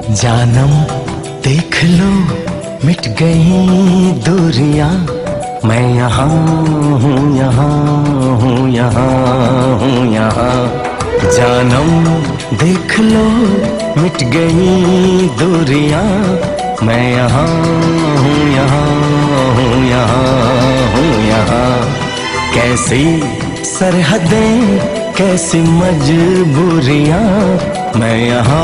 जानम देख लो मिट गई दूरियां, मैं यहाँ हूँ, यहाँ हूँ, यहाँ हूँ, यहाँ। जानम देख लो मिट गई दूरियां, मैं यहाँ हूँ, यहाँ हूँ, यहाँ हूँ, यहाँ। कैसी सरहदें कैसी मजबूरियां, मैं यहाँ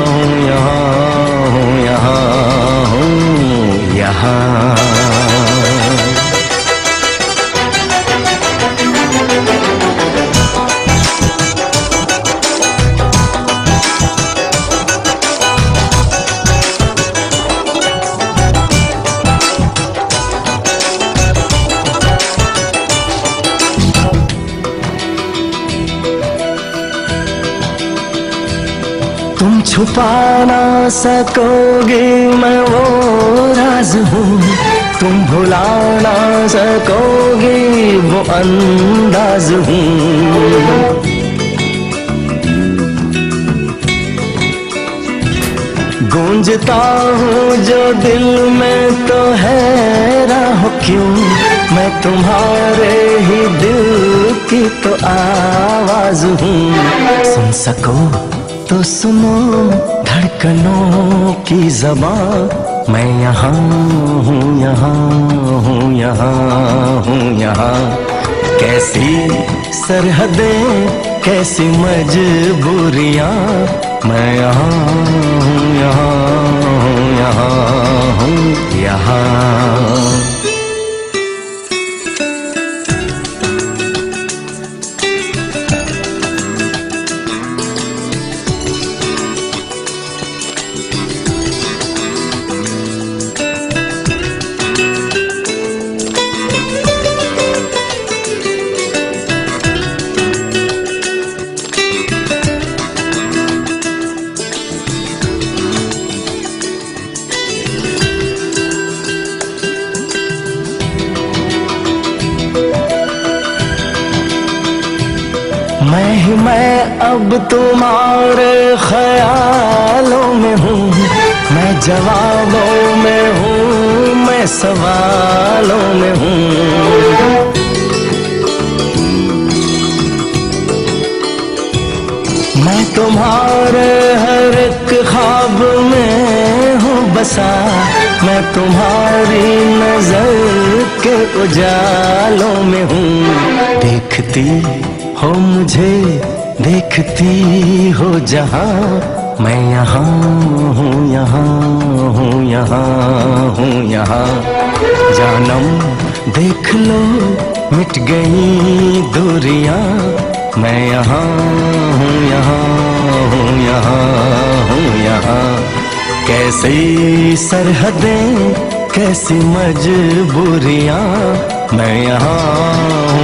हूँ, यहाँ हूँ, यहाँ हूँ, यहाँ। तुम छुपा ना सकोगे मैं वो राज हूँ, तुम भुला ना सकोगे वो अंदाज हूँ। गूंजता हूँ जो दिल में तो हैरान हो क्यों, मैं तुम्हारे ही दिल की तो आवाज हूँ। सुन सको तो सुनो धड़कनों की ज़बां, मैं यहाँ हूँ, यहाँ हूँ, यहाँ हूँ, यहाँ। कैसी सरहदें कैसी मजबूरियाँ, मैं यहाँ हूँ, यहाँ हूँ, यहाँ हूँ, यहाँ। मैं अब तुम्हारे ख्यालों में हूँ, मैं जवाबों में हूँ, मैं सवालों में हूँ। मैं तुम्हारे हर एक ख्वाब में हूँ बसा, मैं तुम्हारी नजर के उजालों में हूँ। देखती हो मुझे देखती हो जहाँ, मैं यहाँ हूँ, यहाँ हूँ, यहाँ हूँ, यहाँ। जानम देख लो मिट गई दूरियां, मैं यहाँ हूँ, यहाँ हूँ, यहाँ हूँ, यहाँ। कैसी सरहदें कैसी मजबूरियां, मैं यहाँ हूँ,